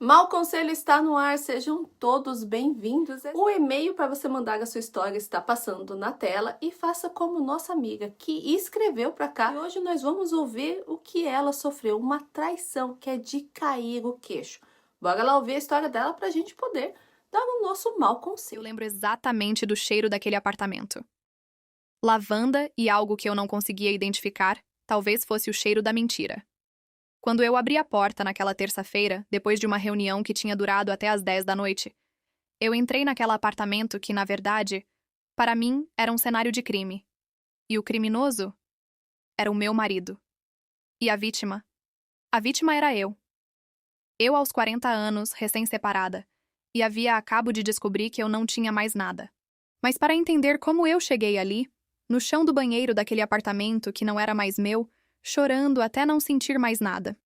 Mal Conselho está no ar, sejam todos bem-vindos. O e-mail para você mandar a sua história está passando na tela e faça como nossa amiga que escreveu para cá. E hoje nós vamos ouvir o que ela sofreu, uma traição que é de cair o queixo. Bora lá ouvir a história dela para a gente poder dar o nosso Mal Eu Conselho. lembro exatamente do cheiro daquele apartamento. Lavanda e algo que eu não conseguia identificar, talvez fosse o cheiro da mentira. Quando eu abri a porta naquela terça-feira, depois de uma reunião que tinha durado até às 10 da noite, eu entrei naquele apartamento que, na verdade, para mim, era um cenário de crime. E o criminoso era o meu marido. E a vítima? A vítima era eu. Eu aos 40 anos, recém-separada, e acabo de descobrir que eu não tinha mais nada. Mas para entender como eu cheguei ali, no chão do banheiro daquele apartamento que não era mais meu, chorando até não sentir mais nada.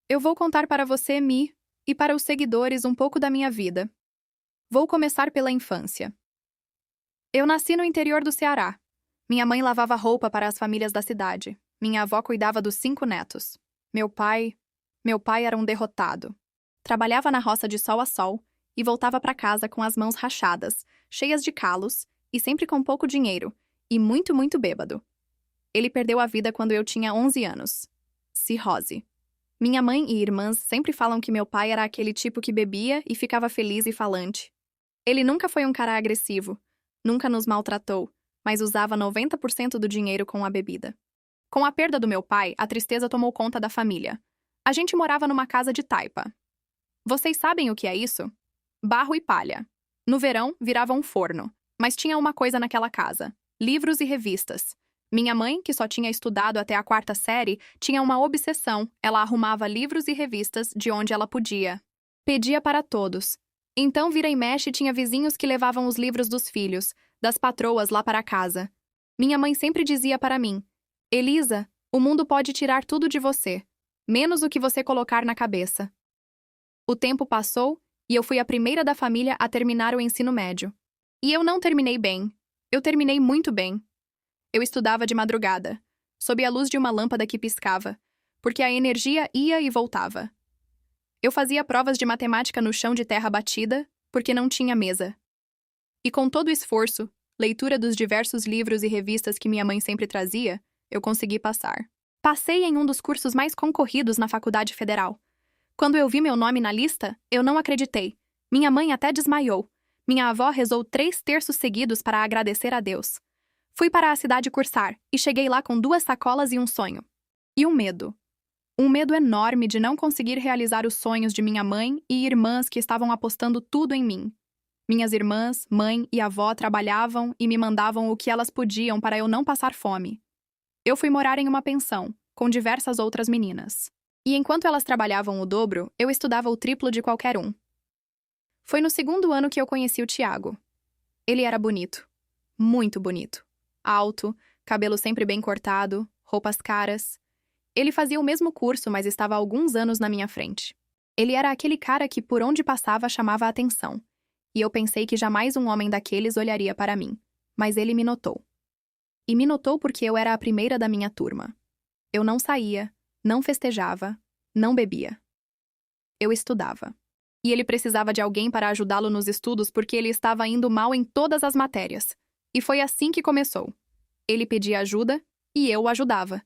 Eu vou contar para você, Mi, e para os seguidores um pouco da minha vida. Vou começar pela infância. Eu nasci no interior do Ceará. Minha mãe lavava roupa para as famílias da cidade. Minha avó cuidava dos 5 netos. Meu pai era um derrotado. Trabalhava na roça de sol a sol e voltava para casa com as mãos rachadas, cheias de calos e sempre com pouco dinheiro, e muito, muito bêbado. Ele perdeu a vida quando eu tinha 11 anos. Cirrose. Minha mãe e irmãs sempre falam que meu pai era aquele tipo que bebia e ficava feliz e falante. Ele nunca foi um cara agressivo, nunca nos maltratou, mas usava 90% do dinheiro com a bebida. Com a perda do meu pai, a tristeza tomou conta da família. A gente morava numa casa de taipa. Vocês sabem o que é isso? Barro e palha. No verão, virava um forno. Mas tinha uma coisa naquela casa: livros e revistas. Minha mãe, que só tinha estudado até a 4ª série, tinha uma obsessão. Ela arrumava livros e revistas de onde ela podia. Pedia para todos. Então, vira e mexe, tinha vizinhos que levavam os livros dos filhos, das patroas lá para casa. Minha mãe sempre dizia para mim: Elisa, o mundo pode tirar tudo de você, menos o que você colocar na cabeça. O tempo passou e eu fui a primeira da família a terminar o ensino médio. E eu não terminei bem. Eu terminei muito bem. Eu estudava de madrugada, sob a luz de uma lâmpada que piscava, porque a energia ia e voltava. Eu fazia provas de matemática no chão de terra batida, porque não tinha mesa. E com todo o esforço, leitura dos diversos livros e revistas que minha mãe sempre trazia, eu consegui passar. Passei em um dos cursos mais concorridos na Faculdade Federal. Quando eu vi meu nome na lista, eu não acreditei. Minha mãe até desmaiou. Minha avó rezou 3 terços seguidos para agradecer a Deus. Fui para a cidade cursar e cheguei lá com 2 sacolas e um sonho. E um medo. Um medo enorme de não conseguir realizar os sonhos de minha mãe e irmãs que estavam apostando tudo em mim. Minhas irmãs, mãe e avó trabalhavam e me mandavam o que elas podiam para eu não passar fome. Eu fui morar em uma pensão, com diversas outras meninas. E enquanto elas trabalhavam o dobro, eu estudava o triplo de qualquer um. Foi no 2º ano que eu conheci o Tiago. Ele era bonito. Muito bonito. Alto, cabelo sempre bem cortado, roupas caras. Ele fazia o mesmo curso, mas estava há alguns anos na minha frente. Ele era aquele cara que por onde passava chamava a atenção. E eu pensei que jamais um homem daqueles olharia para mim. Mas ele me notou. E me notou porque eu era a primeira da minha turma. Eu não saía, não festejava, não bebia. Eu estudava. E ele precisava de alguém para ajudá-lo nos estudos porque ele estava indo mal em todas as matérias. E foi assim que começou. Ele pedia ajuda e eu o ajudava.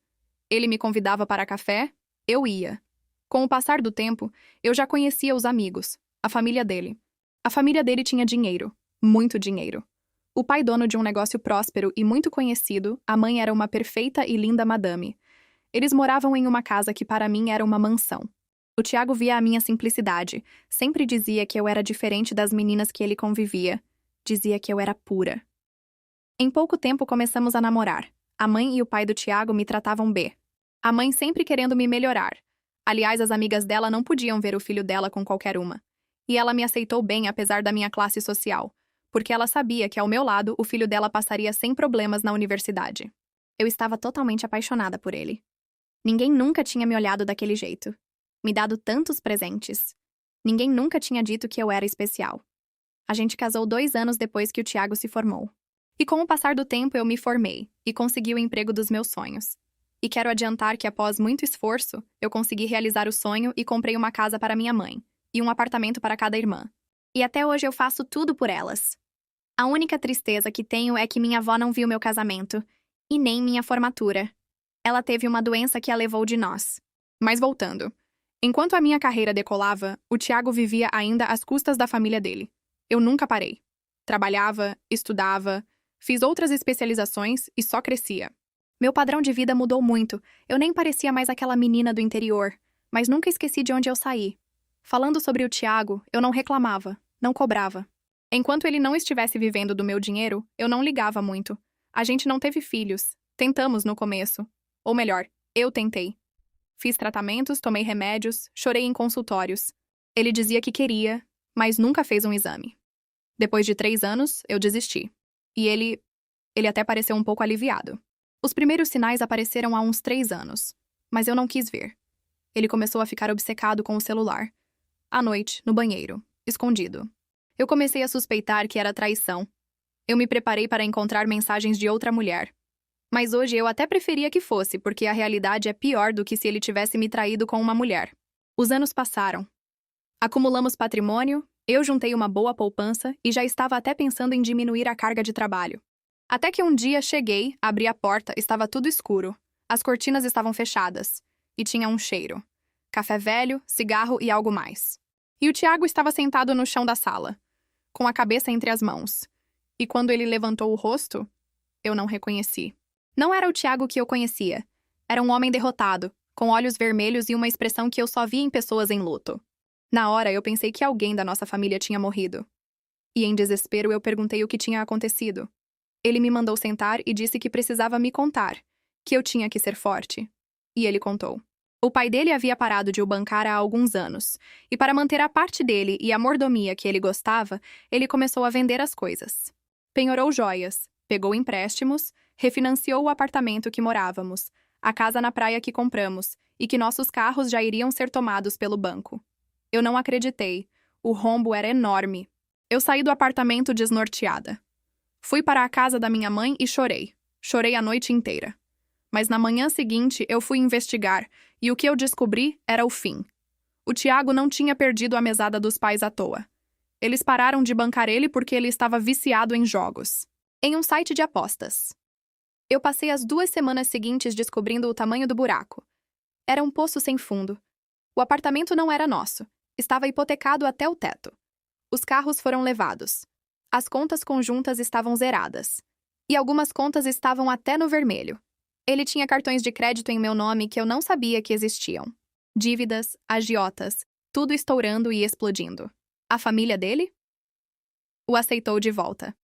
Ele me convidava para café, eu ia. Com o passar do tempo, eu já conhecia os amigos, a família dele. A família dele tinha dinheiro, muito dinheiro. O pai dono de um negócio próspero e muito conhecido, a mãe era uma perfeita e linda madame. Eles moravam em uma casa que para mim era uma mansão. O Tiago via a minha simplicidade, sempre dizia que eu era diferente das meninas que ele convivia. Dizia que eu era pura. Em pouco tempo começamos a namorar. A mãe e o pai do Tiago me tratavam bem. A mãe sempre querendo me melhorar. Aliás, as amigas dela não podiam ver o filho dela com qualquer uma. E ela me aceitou bem apesar da minha classe social, porque ela sabia que ao meu lado o filho dela passaria sem problemas na universidade. Eu estava totalmente apaixonada por ele. Ninguém nunca tinha me olhado daquele jeito. Me dado tantos presentes. Ninguém nunca tinha dito que eu era especial. A gente casou 2 anos depois que o Tiago se formou. E com o passar do tempo eu me formei e consegui o emprego dos meus sonhos. E quero adiantar que após muito esforço, eu consegui realizar o sonho e comprei uma casa para minha mãe, e um apartamento para cada irmã. E até hoje eu faço tudo por elas. A única tristeza que tenho é que minha avó não viu meu casamento, e nem minha formatura. Ela teve uma doença que a levou de nós. Mas voltando. Enquanto a minha carreira decolava, o Tiago vivia ainda às custas da família dele. Eu nunca parei. Trabalhava, estudava, fiz outras especializações e só crescia. Meu padrão de vida mudou muito. Eu nem parecia mais aquela menina do interior, mas nunca esqueci de onde eu saí. Falando sobre o Tiago, eu não reclamava, não cobrava. Enquanto ele não estivesse vivendo do meu dinheiro, eu não ligava muito. A gente não teve filhos. Tentamos no começo. Ou melhor, eu tentei. Fiz tratamentos, tomei remédios, chorei em consultórios. Ele dizia que queria, mas nunca fez um exame. Depois de 3 anos, eu desisti. E ele até pareceu um pouco aliviado. Os primeiros sinais apareceram há uns 3 anos, mas eu não quis ver. Ele começou a ficar obcecado com o celular. À noite, no banheiro, escondido. Eu comecei a suspeitar que era traição. Eu me preparei para encontrar mensagens de outra mulher. Mas hoje eu até preferia que fosse, porque a realidade é pior do que se ele tivesse me traído com uma mulher. Os anos passaram. Acumulamos patrimônio, eu juntei uma boa poupança e já estava até pensando em diminuir a carga de trabalho. Até que um dia cheguei, abri a porta, estava tudo escuro. As cortinas estavam fechadas. E tinha um cheiro. Café velho, cigarro e algo mais. E o Tiago estava sentado no chão da sala, com a cabeça entre as mãos. E quando ele levantou o rosto, eu não reconheci. Não era o Tiago que eu conhecia. Era um homem derrotado, com olhos vermelhos e uma expressão que eu só vi em pessoas em luto. Na hora, eu pensei que alguém da nossa família tinha morrido. E em desespero, eu perguntei o que tinha acontecido. Ele me mandou sentar e disse que precisava me contar, que eu tinha que ser forte. E ele contou. O pai dele havia parado de o bancar há alguns anos, e para manter a parte dele e a mordomia que ele gostava, ele começou a vender as coisas. Penhorou joias, pegou empréstimos, refinanciou o apartamento que morávamos, a casa na praia que compramos, e que nossos carros já iriam ser tomados pelo banco. Eu não acreditei. O rombo era enorme. Eu saí do apartamento desnorteada. Fui para a casa da minha mãe e chorei. Chorei a noite inteira. Mas na manhã seguinte eu fui investigar, e o que eu descobri era o fim. O Tiago não tinha perdido a mesada dos pais à toa. Eles pararam de bancar ele porque ele estava viciado em jogos. Em um site de apostas. Eu passei as 2 semanas seguintes descobrindo o tamanho do buraco. Era um poço sem fundo. O apartamento não era nosso. Estava hipotecado até o teto. Os carros foram levados. As contas conjuntas estavam zeradas. E algumas contas estavam até no vermelho. Ele tinha cartões de crédito em meu nome que eu não sabia que existiam. Dívidas, agiotas, tudo estourando e explodindo. A família dele? O aceitou de volta.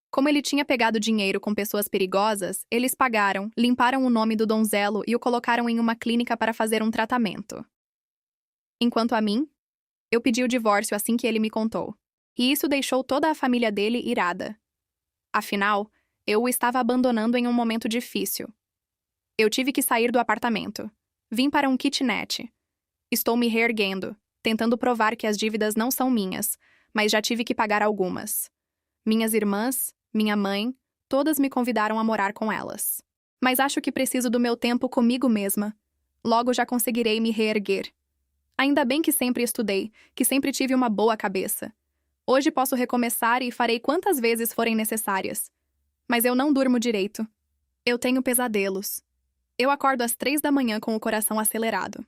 Como ele tinha pegado dinheiro com pessoas perigosas, eles pagaram, limparam o nome do donzelo e o colocaram em uma clínica para fazer um tratamento. Enquanto a mim, eu pedi o divórcio assim que ele me contou. E isso deixou toda a família dele irada. Afinal, eu o estava abandonando em um momento difícil. Eu tive que sair do apartamento. Vim para um kitnet. Estou me reerguendo, tentando provar que as dívidas não são minhas, mas já tive que pagar algumas. Minhas irmãs, minha mãe, todas me convidaram a morar com elas. Mas acho que preciso do meu tempo comigo mesma. Logo já conseguirei me reerguer. Ainda bem que sempre estudei, que sempre tive uma boa cabeça. Hoje posso recomeçar e farei quantas vezes forem necessárias. Mas eu não durmo direito. Eu tenho pesadelos. Eu acordo às 3 da manhã com o coração acelerado.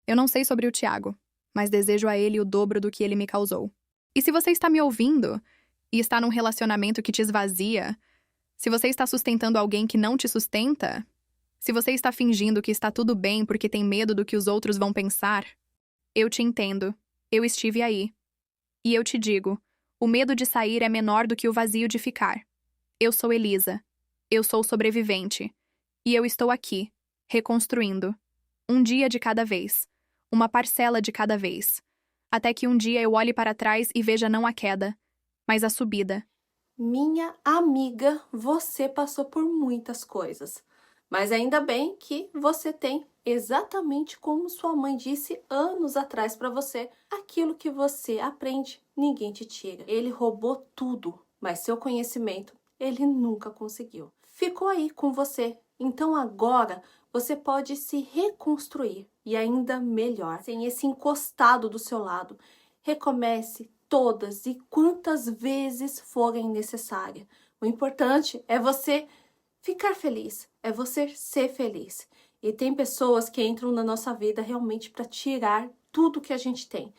Eu não sei sobre o Tiago, mas desejo a ele o dobro do que ele me causou. E se você está me ouvindo e está num relacionamento que te esvazia, se você está sustentando alguém que não te sustenta, se você está fingindo que está tudo bem porque tem medo do que os outros vão pensar, eu te entendo. Eu estive aí. E eu te digo, o medo de sair é menor do que o vazio de ficar. Eu sou Elisa. Eu sou sobrevivente. E eu estou aqui, reconstruindo. Um dia de cada vez. Uma parcela de cada vez. Até que um dia eu olhe para trás e veja não a queda, mas a subida. Minha amiga, você passou por muitas coisas. Mas ainda bem que você tem, exatamente como sua mãe disse anos atrás para você, aquilo que você aprende, ninguém te tira. Ele roubou tudo, mas seu conhecimento ele nunca conseguiu. Ficou aí com você. Então agora você pode se reconstruir e ainda melhor, sem esse encostado do seu lado. Recomece todas e quantas vezes forem necessárias. O importante é você ficar feliz, é você ser feliz. E tem pessoas que entram na nossa vida realmente para tirar tudo que a gente tem.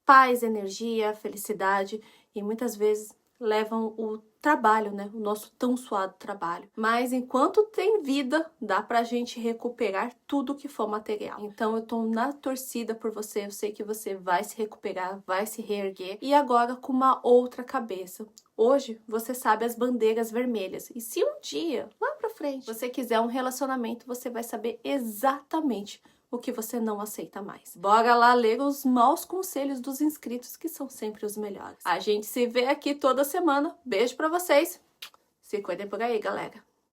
Paz, energia, felicidade e muitas vezes levam o trabalho, né? O nosso tão suado trabalho. Mas enquanto tem vida, dá pra gente recuperar tudo que for material. Então eu tô na torcida por você, eu sei que você vai se recuperar, vai se reerguer e agora com uma outra cabeça. Hoje você sabe as bandeiras vermelhas e se um dia, lá pra frente, você quiser um relacionamento, você vai saber exatamente o que você não aceita mais. Bora lá ler os maus conselhos dos inscritos, que são sempre os melhores. A gente se vê aqui toda semana. Beijo pra vocês. Se cuidem por aí, galera.